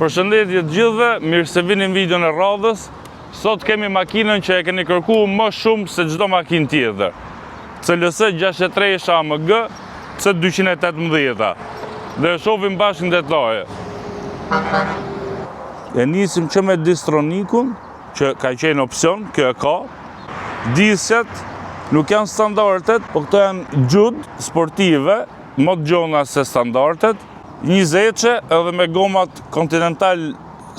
Përshëndetje të gjithëve, mirë se vini në videon e radhës. Sot kemi makinën që e keni kërkuar më shumë se çdo makinë tjetër. CLS 63 AMG C218. Dhe e shohim bashkë në detaje. E nisim që me Distronikun, që ka qenë opsion, kjo e ka. Diset nuk janë standardet, po këto janë gjud sportive, më të gjona se standardet. 20 edhe me gomat Continental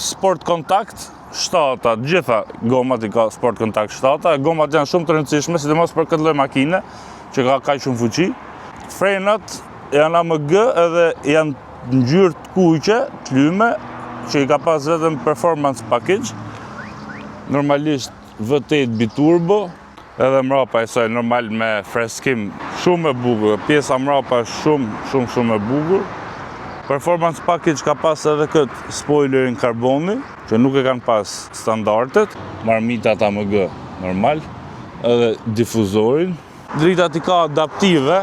Sport Contact 7, gjitha gomat i ka Sport Contact 7, gomat janë shumë të rëndësishme, sidomos për këtë lloj makine, që ka kaq shumë fuqi. Frenat janë AMG edhe janë në ngjyrë të kuqe, të lyme, që i ka pas vetëm performance package. Normalisht V8 biturbo, edhe mrapa e saj normal me freskim shumë e bukur, pjesa mrapa shumë e bukur. Performance package ka pas edhe këtë spoilerin karboni, që nuk e kanë pas standardet, marmitat AMG normal, edhe difuzorin. Dritat i ka adaptive,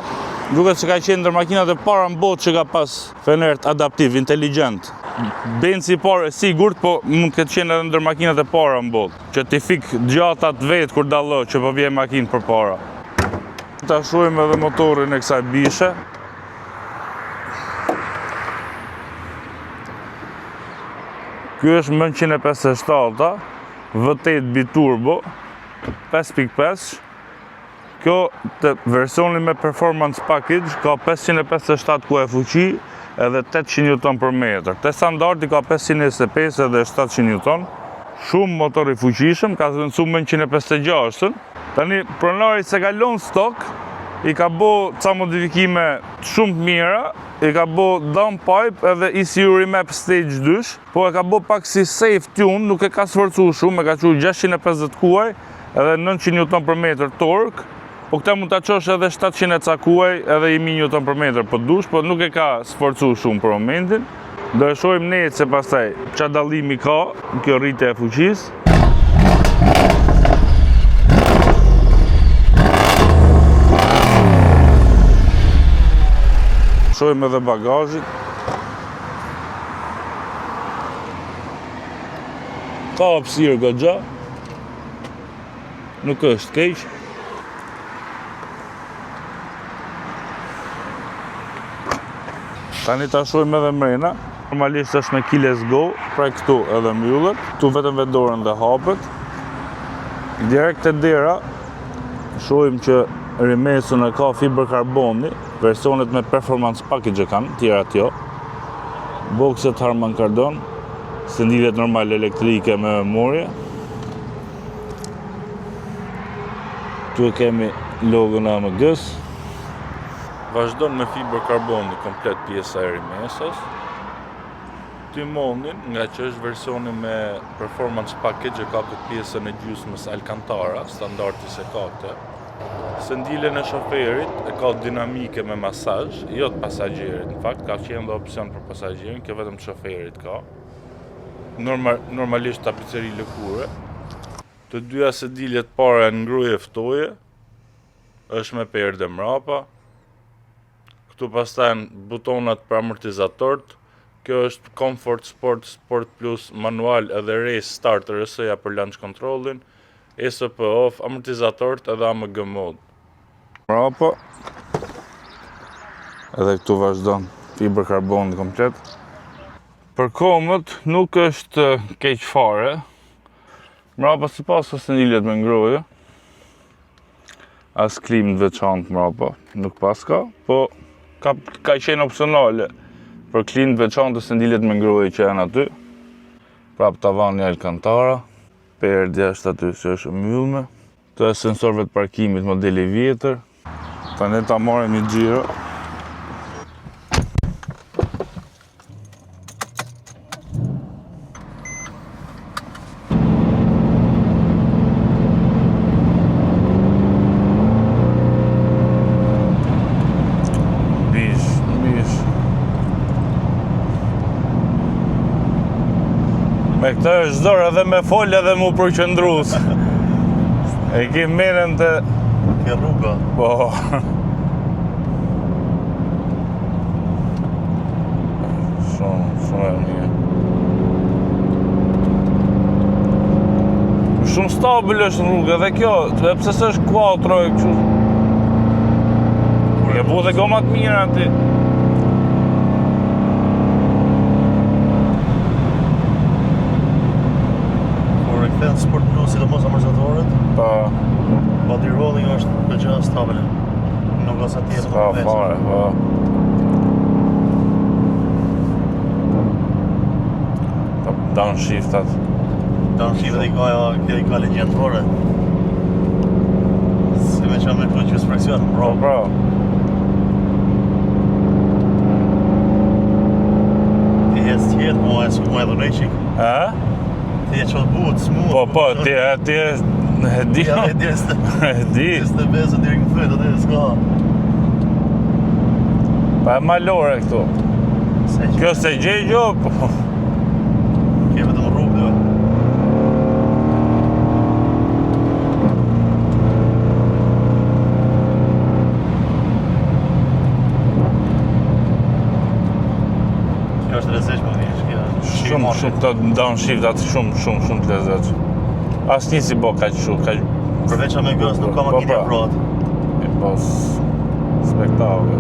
duket se ka qenë ndër makinat e para në botë që ka pas fenert adaptiv, inteligent. Benzi i parë e sigurt, po mund këtë qenë edhe ndër makinat e para në botë, që ti fik gjatat vetë kur dallo që po vjen makinë përpara. Ta shohim edhe motorin e kësaj bishe. Ky është 157, V8 biturbo, 5.5. Kjo të versioni me performance package ka 557 kuaj fuqi edhe 800 Nm/m. Te standardi ka 525 edhe 700 Nm. Shumë motor i fuqishëm, ka zëvendësu 156. Tani pronari se ka lënë stok, i ka bo ca modifikime shumë të mira, i ka bo downpipe edhe ECU remap stage 2, po e ka bo pak si safe tune, nuk e ka sforcu shumë, e ka qu 650 kuaj edhe 900 Nm/m torque, po këta mund ta qosh edhe 700 ca kuaj edhe 1000 Nm/m për dush, po nuk e ka sforcu shumë për momentin. Do e shohim ne se pastaj ç'a dallimi ka në kjo rritje e fuqisë. Shohim edhe bagazhin. Ka hapësirë goxha. Nuk është keq. Tani ta shohim edhe mrena. Normalisht është me keyless go, pra këtu edhe mbyllet. Këtu vetëm dorën dhe hapet. Direkt te dera shohim që rimesën e ka fiber karboni, versionet me performance package e kanë, tjera tjo. Bokset Harman Kardon, sendilet normal elektrike me memorie. Tu e kemi logon e AMG-s. Vazhdon me fiber karboni komplet pjesa e rimesës. Timonin, nga që është versioni me performance package, e ka këtë pjesën e gjysmës Alcantara, standardi se ka këtë. Sendilen e shoferit e ka dinamike me masazh, jo të pasagjerit, në fakt ka qenë dhe opcion për pasagjerin, kjo vetëm të shoferit ka. Normalisht tapiceri lëkure. Të dyja sediljet para në ngruje ftoje, është me perde mrapa. Këtu pastaj butonat për amortizatorët. Kjo është Comfort Sport, Sport Plus, manual edhe race start RS-ja për launch controlin. ESP off, amortizatorët edhe AMG mode. Mrapa. Edhe këtu vazhdon fiber karboni komplet. Për komët nuk është keq fare. Mrapa sipas sendilet me ngroje. As klim të veçantë mrapa nuk pas ka, po ka qenë opsionale për klim të veçantë sendilet me ngroje që janë aty. Prap tavani Alcantara. Perdja është aty që është mbyllme. Këto e sensorëve të parkimit modeli vjetër. Tani ta marrim një xhiro. Me këtë është dorë edhe me fol edhe mu përqëndrus. E kim menën të... Ke rruga. Po... Shumë e mirë. Shumë stabil është në rrugë, edhe kjo, pse s'është quattro e kështu. E bu dhe gomat mira aty. Kur e kthen Sport Plus, sidomos amortizatorët, body rolling është për gjë stabile. Nuk ka sa tjetër. Ka fare, po. Downshiftat. Downshiftat i ka legjendore. Si me që me këtu qësë fraksion, bro. Ti jes tjetë, mu e dhënej qik. E? Ti e qëtë but, smooth. Po, ti e di. Ja, e di. E di. Së besë diri në fytë, atë e s'ka. Pa e malore këtu. Kjo se gjej gjo, po. Ke vetëm rrugë dhe. Kjo është lezeq më dhjesh, kjo Shumë të downshiftat, shumë të lezeq. As një si bo kaq shumë. Përveç me gës, nuk ka makinë e prot. Po, spektakël.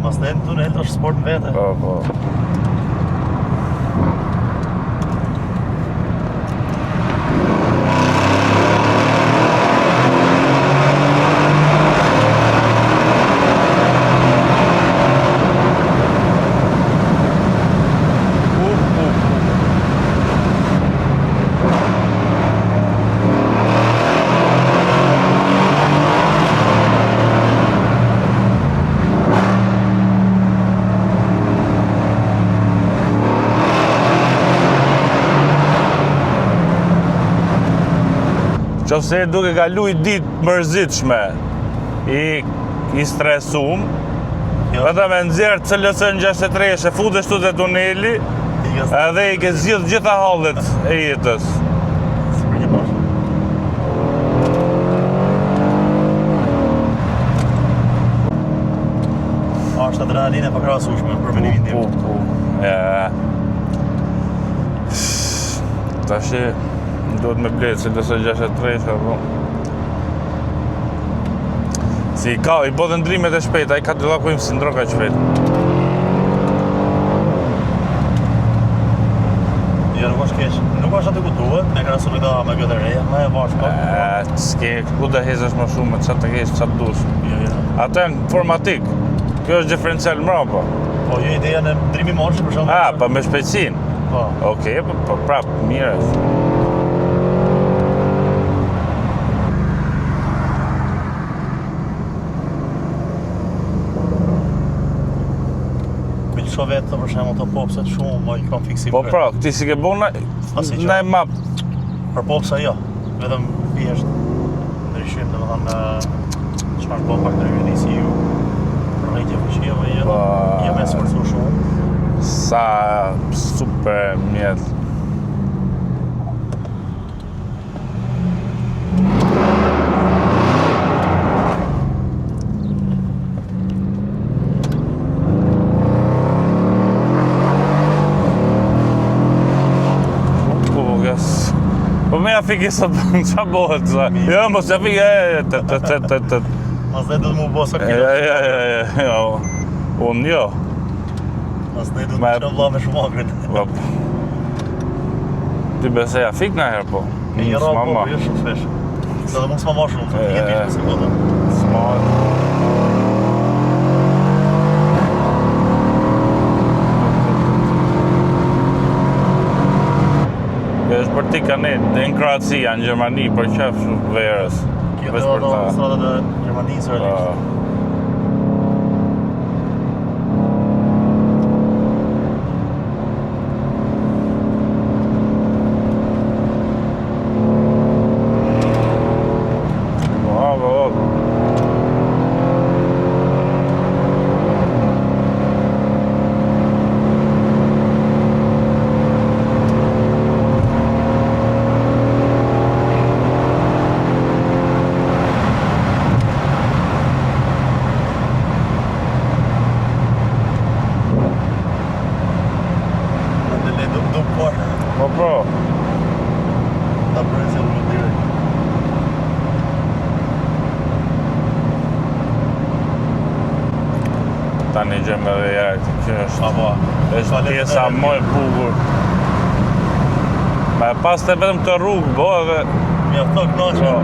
Mas në në tunel është sport në vete. Po. Qofse duke kalu i ditë mërzitshme, i stresum, vetëm e nxjerë CLS-n 63 e futesh tu te tuneli, edhe i ke zgjidh gjitha hallet e jetës. Është adrenalinë e pakrahasueshme për menimin tim. Tash duhet me bletë CLS 63, po. Si i bodhe ndrimet e shpejta, i ka të lakujmë si ndroka shpejt. Jo, nuk është keq. Nuk është aty ku duhet, me krahasu me këtë reja, më e vashka. S'ke, ku dhe hezesh më shumë, çfarë të kesh, çfarë dush. Jo. Ato janë informatik. Kjo është diferencial mbrapa. Po, jo ideja në ndrimi marshi për shembull. Po me shpejtësinë. Po. Okej, po prap, mirë është. Qo vetë për shemë të popset shumë, ma i kam fiksim. Po pra, ti si ke bona, na e map. Për popsa jo, vetëm pjesht ndryshim dhe më thamë qëfar po pak të rrëdi si ju për rejtje fëqia, jo me sforcu shumë. Sa super mjetë. Po me ja fiki sa qa bëhet, sa. Jo, mos ja fiki, Mas ne du të mu bo sa kilo. Jo. Unë jo. Mas ne du të qënë vla me shumakrin. Ti bese ja fik nga herë, po. E një ra po, jo shumë shpesh. Sa dhe mund s'ma ma shumë, të fike tishtë në sekonda. S'ma. është për ti kanit, dhe në Kroacia, në Gjermani, për qef verës. Kjo të stratat e Gjermanisë realisht. tani gjëmë edhe jashtë. Që është pjesa më e bukur. Ma e pas të vetëm të rrugë, bo edhe... Ja të knaqe.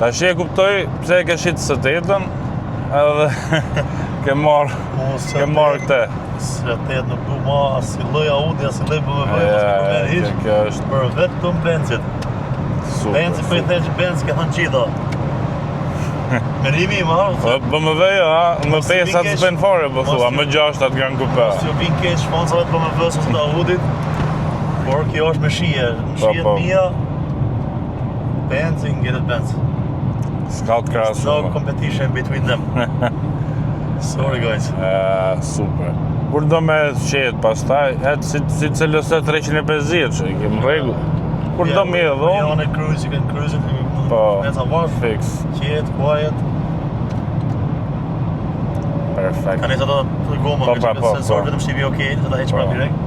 Ta shi e kuptoj pse e ke shitë së tetën edhe ke marrë këte. Se tet nuk du ma as si lloj Audi, as si lloj BMW, as për hiç. Kjo është Për vetëm Benzit. Benzi për i thejnë që Benz ke thënë qita. Merimi ma. BMW ha, më pesat s'ben fare, po thua, më 6 atë Gran Coupe. Mos ju vinë keq shponsave të BMW-s ose të Audit, por kjo është me shije. Shijet mia, Benzi get it Benz. S'ka të krasu. No competition between them. Sorry guys. Super. Kur do me qetë pastaj, si CLS 350 që i kemë regu. Kur do me edhe Yeah, on a cruise, you can cruise it. Po, Fix. Qetë, quiet. Perfekt. Ka nëse do të goma, me sensor vetëm shqipi okej, se ta heq prap direkt.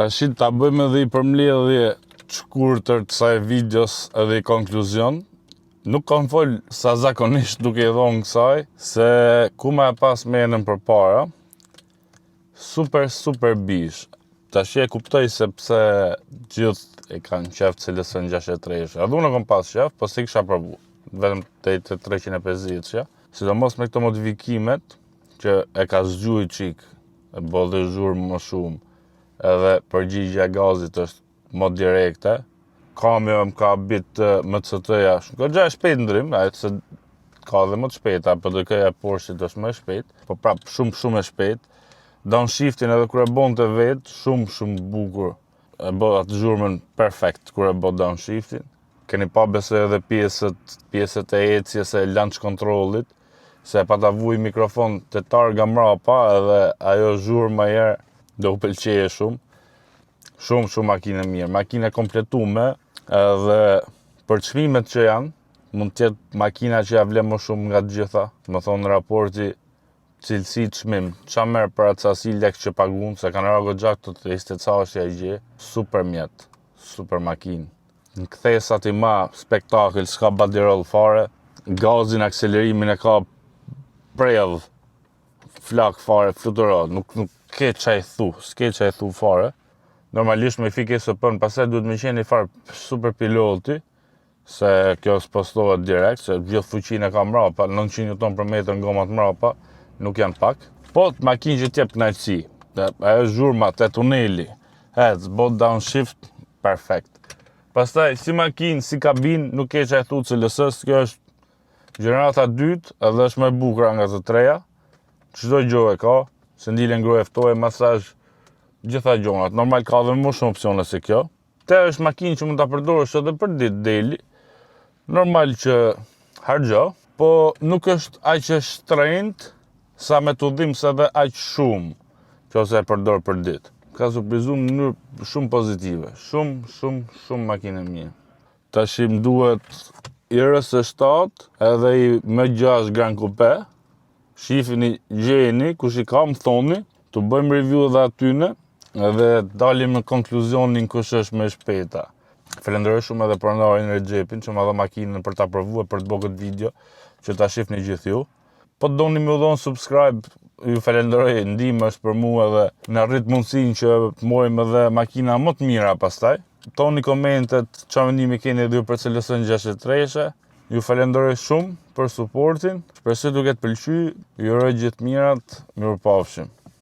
Tashi ta bëjmë edhe i përmbledhje të shkurtër të kësaj videos edhe i konkluzion. Nuk kam fol sa zakonisht duke i dhonë kësaj, se ku ma e pas menën përpara. Super bish. Tashi e kuptoj se pse gjithë e kanë qef CLS 630. Edhe unë kam pas qef, po si kisha provu. Vetëm te 350 që. Sidomos me këto modifikimet që e ka zgjuj qik, e bo dhe zhurë më shumë. Edhe përgjigja gazit është më direkte. Kamio më ka bit MCT-ja, ka gja shpejt ndrim, se ka dhe më të shpejta, për dëkëja Porsche-it është më shpejt, po prap shumë e shpejt. Downshiftin edhe kur e bon të vetë, shumë bukur. E bo atë zhurmën perfekt kur e bo downshiftin. Keni pa besoj edhe pjesët e ecjes e launch controllit, se pa ta vuj mikrofon të targa mrapa edhe ajo zhurma herë do u pëlqeje shumë. Shumë makinë mirë, makinë e kompletume edhe për çmimet që janë, mund të jetë makina që ja vlen më shumë nga të gjitha. Më thonë raporti cilësi çmim, ç'a merr për atë sasi lekë që paguën, se kanë rago gjatë të istecashja i gje. Super mjet, super makinë. Në kthesat i ma spektakël, s'ka badiroll fare. Gazin, akselerimin e ka prevë, flak fare, fluturat, nuk ke qa i thu, s'ke qa i thu fare. Normalisht me fike së pën, pasaj duhet me qenë i farë super piloti, se kjo s'postohet direkt, se gjithë fuqin e ka mrapa, 900 Nm/m gomat mrapa, nuk janë pak. Po, makinë që t'jep knajqësi, ajo zhurma të tuneli, bot downshift, perfekt. Pastaj, si makinë, si kabinë, nuk ke qa i thu CLS-s, kjo është gjenerata dytë, edhe është me bukra nga të treja, çdo gjë e ka, sendile ngroje ftoje, masazh, gjitha gjonat. Normal ka dhe më shumë opsione se kjo. Te është makinë që mund ta përdorësh edhe për ditë deli. Normal që harxho, po nuk është aq e shtrenjtë sa me tudhim se edhe aq shumë që ose e përdor për ditë. Ka surprizuar në mënyrë shumë pozitive. Shumë makinë mirë. Tash më duhet i RS7 edhe i M6 Gran Coupe. Shifini, gjeni, kush i ka më thoni, të bëjmë review edhe atyne, edhe dalim në konkluzionin kush është më shpejta. Falenderoj shumë edhe pronarin Recepin që ma dha makinën për ta provuar për të bërë këtë video që ta shihni gjithë ju. Po të doni me u dhon subscribe, ju falenderoj, ndihmë është për mua edhe në arrit mundësinë që të mojmë edhe makina më të mira pastaj. Toni komentet çfarë mendimi keni edhe ju për CLS 63. Ju falenderoj shumë për suportin. Shpresoj t'ju ketë pëlqyer. Ju uroj gjithë mirat. Mirupafshim.